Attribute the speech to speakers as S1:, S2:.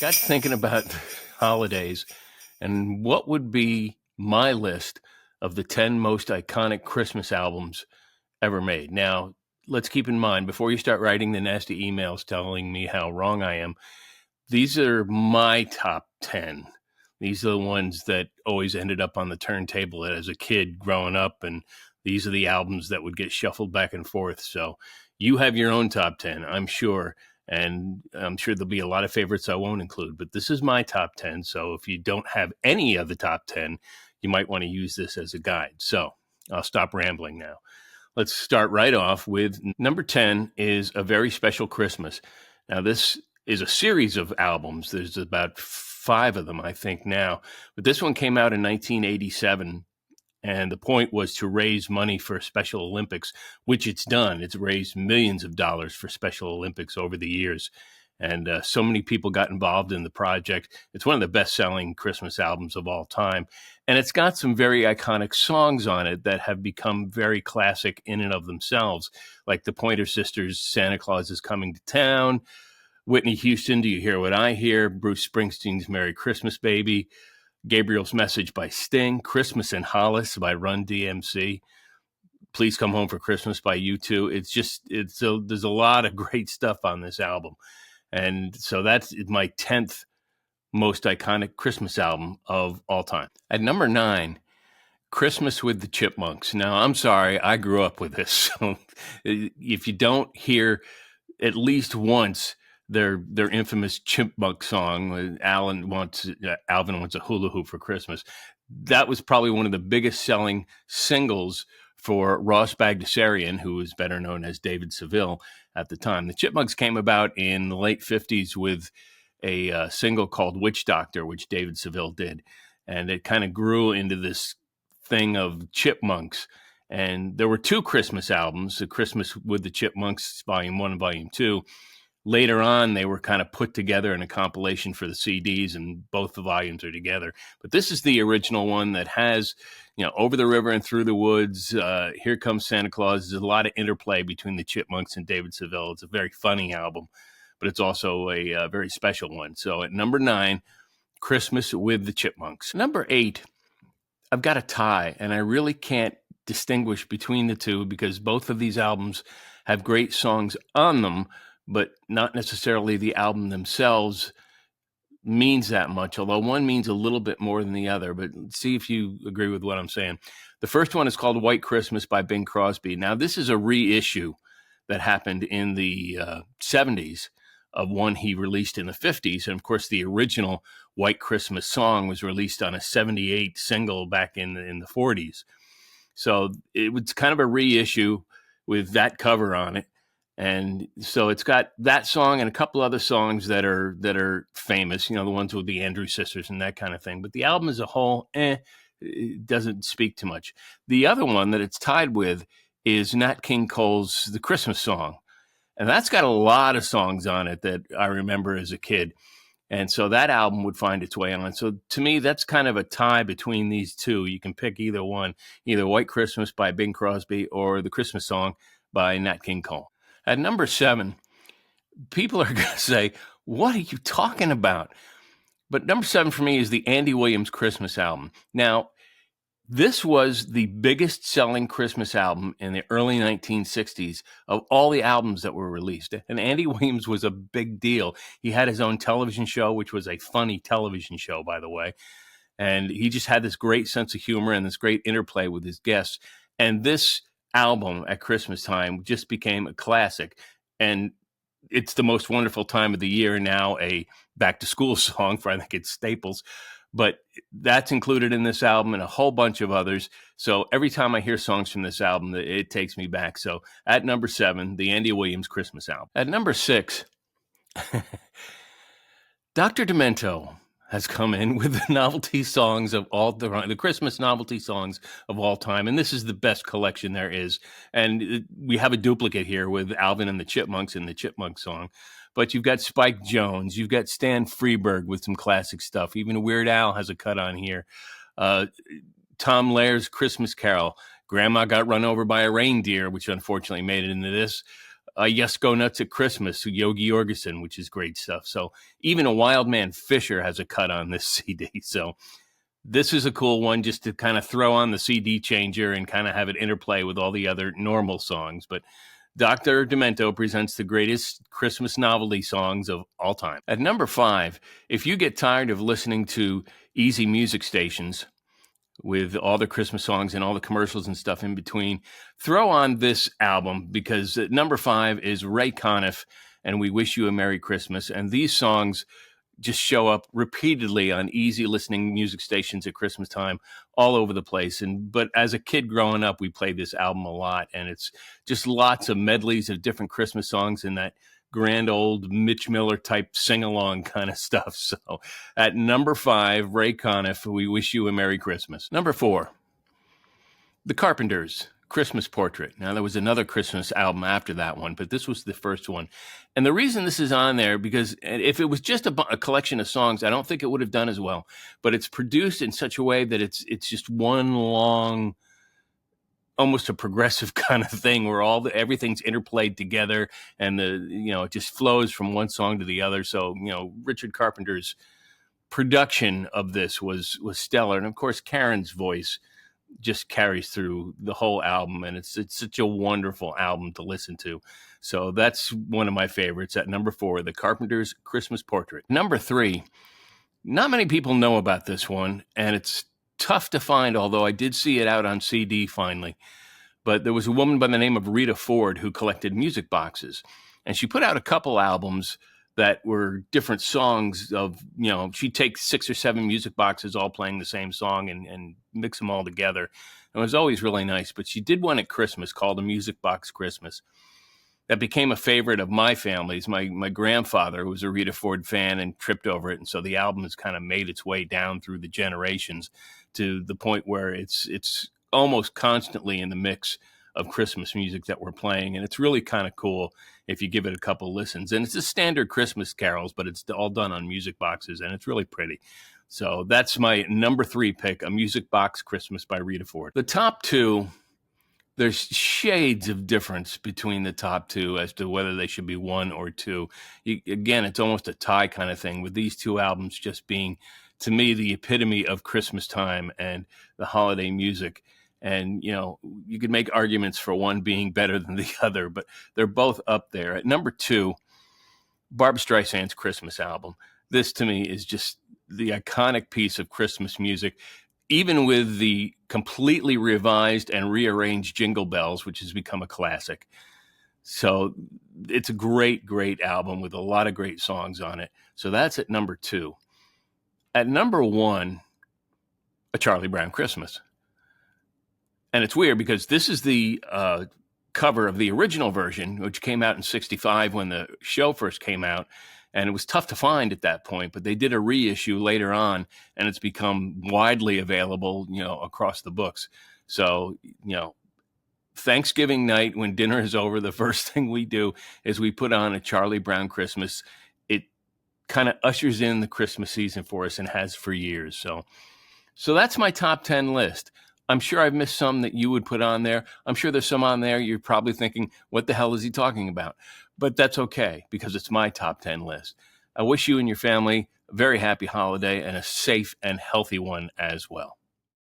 S1: Got thinking about holidays and what would be my list of the 10 most iconic Christmas albums ever made. Now, let's keep in mind before you start writing the nasty emails telling me how wrong I am, these are my top 10. These are the ones that always ended up on the turntable as a kid growing up, and these are the albums that would get shuffled back and forth. So you have your own top 10, I'm sure. And I'm sure there'll be a lot of favorites I won't include, but this is my top 10. So if you don't have any of the top 10, you might want to use this as a guide. So I'll stop rambling now. Let's start right off with number 10 is A Very Special Christmas. Now, this is a series of albums. There's about 5 of them, I think, now. But this one came out in 1987. And the point was to raise money for Special Olympics, which it's done. It's raised millions of dollars for Special Olympics over the years. And so many people got involved in the project. It's one of the best-selling Christmas albums of all time. And it's got some very iconic songs on it that have become very classic in and of themselves, like the Pointer Sisters' Santa Claus is Coming to Town, Whitney Houston, Do You Hear What I Hear, Bruce Springsteen's Merry Christmas Baby, Gabriel's Message by Sting, Christmas in Hollis by Run DMC, Please Come Home for Christmas by U2. There's a lot of great stuff on this album. And so that's my 10th most iconic Christmas album of all time. At number 9, Christmas with the Chipmunks. Now, I'm sorry, I grew up with this. So if you don't hear at least once their infamous chipmunk song, Alvin wants a hula hoop for Christmas. That was probably one of the biggest selling singles for Ross Bagdasarian, who was better known as David Seville at the time. The Chipmunks came about in the late 50s with a single called Witch Doctor, which David Seville did. And it kind of grew into this thing of chipmunks. And there were 2 Christmas albums, the Christmas with the Chipmunks, Volume 1 and Volume 2. Later on, they were kind of put together in a compilation for the CDs, and both the volumes are together. But this is the original one that has, Over the River and Through the Woods, Here Comes Santa Claus. There's a lot of interplay between the Chipmunks and David Seville. It's a very funny album, but it's also a very special one. So at number 9, Christmas with the Chipmunks. Number 8, I've got a tie, and I really can't distinguish between the two because both of these albums have great songs on them, but not necessarily the album themselves means that much, although one means a little bit more than the other. But see if you agree with what I'm saying. The first one is called White Christmas by Bing Crosby. Now, this is a reissue that happened in the 70s of one he released in the 50s. And, of course, the original White Christmas song was released on a 78 single back in the 40s. So it was kind of a reissue with that cover on it. And so it's got that song and a couple other songs that are famous, the ones with the Andrews Sisters and that kind of thing. But the album as a whole, it doesn't speak too much. The other one that it's tied with is Nat King Cole's The Christmas Song. And that's got a lot of songs on it that I remember as a kid. And so that album would find its way on. So to me, that's kind of a tie between these two. You can pick either one, either White Christmas by Bing Crosby or The Christmas Song by Nat King Cole. At number 7, people are going to say, what are you talking about? But number 7 for me is the Andy Williams Christmas album. Now, this was the biggest selling Christmas album in the early 1960s of all the albums that were released. And Andy Williams was a big deal. He had his own television show, which was a funny television show, by the way. And he just had this great sense of humor and this great interplay with his guests. And this album at Christmas time just became a classic, and it's the most wonderful time of the year. Now a back to school song for, I think it's Staples, but that's included in this album and a whole bunch of others. So every time I hear songs from this album, it takes me back. So at number 7, the Andy Williams Christmas album. At number 6, Dr. Demento has come in with the novelty songs of all the Christmas novelty songs of all time. And this is the best collection there is. And we have a duplicate here with Alvin and the Chipmunks and the Chipmunk song. But you've got Spike Jones. You've got Stan Freberg with some classic stuff. Even Weird Al has a cut on here. Tom Lair's Christmas Carol. Grandma Got Run Over by a Reindeer, which unfortunately made it into this. Yes, Go Nuts at Christmas, Yogi Jorgensen, which is great stuff. So even a Wild Man Fisher has a cut on this CD. So this is a cool one just to kind of throw on the CD changer and kind of have it interplay with all the other normal songs. But Dr. Demento presents the greatest Christmas novelty songs of all time. At number 5, if you get tired of listening to easy music stations with all the Christmas songs and all the commercials and stuff in between, throw on this album, because at number 5 is Ray Conniff and We Wish You a Merry Christmas. And these songs just show up repeatedly on easy listening music stations at Christmas time all over the place. But as a kid growing up, we played this album a lot, and it's just lots of medleys of different Christmas songs and that grand old Mitch Miller type sing-along kind of stuff. So at number 5, Ray Conniff, We Wish You a Merry Christmas. Number 4, The Carpenters, Christmas Portrait. Now, there was another Christmas album after that one, but this was the first one. And the reason this is on there, because if it was just a collection of songs, I don't think it would have done as well. But it's produced in such a way that it's just one long, almost a progressive kind of thing where everything's interplayed together, and it just flows from one song to the other. So, Richard Carpenter's production of this was stellar. And of course, Karen's voice just carries through the whole album, and it's such a wonderful album to listen to. So that's one of my favorites. At number 4, The Carpenters' Christmas Portrait. Number 3, not many people know about this one, and it's tough to find, although I did see it out on CD finally. But there was a woman by the name of Rita Ford who collected music boxes, and she put out a couple albums that were different songs of, she'd take 6 or 7 music boxes all playing the same song and mix them all together. It was always really nice. But she did one at Christmas called A Music Box Christmas. That became a favorite of my family's. My grandfather was a Rita Ford fan and tripped over it. And so the album has kind of made its way down through the generations to the point where it's almost constantly in the mix of Christmas music that we're playing. And it's really kind of cool if you give it a couple listens. And it's the standard Christmas carols, but it's all done on music boxes, and it's really pretty. So that's my number 3 pick, A Music Box Christmas by Rita Ford. The top 2, there's shades of difference between the top 2 as to whether they should be 1 or 2. Again, it's almost a tie kind of thing, with these 2 albums just being, to me, the epitome of Christmas time and the holiday music. And, you could make arguments for one being better than the other, but they're both up there. At number 2, Barbra Streisand's Christmas album. This, to me, is just the iconic piece of Christmas music, even with the completely revised and rearranged Jingle Bells, which has become a classic. So it's a great, great album with a lot of great songs on it. So that's at number 2. At number 1, A Charlie Brown Christmas. And it's weird because this is the cover of the original version, which came out in '65 when the show first came out. And it was tough to find at that point, but they did a reissue later on, and it's become widely available, across the books. So, Thanksgiving night, when dinner is over, the first thing we do is we put on A Charlie Brown Christmas. It kind of ushers in the Christmas season for us and has for years. So that's my top 10 list. I'm sure I've missed some that you would put on there. I'm sure there's some on there you're probably thinking, what the hell is he talking about? But that's okay, because it's my top 10 list. I wish you and your family a very happy holiday and a safe and healthy one as well.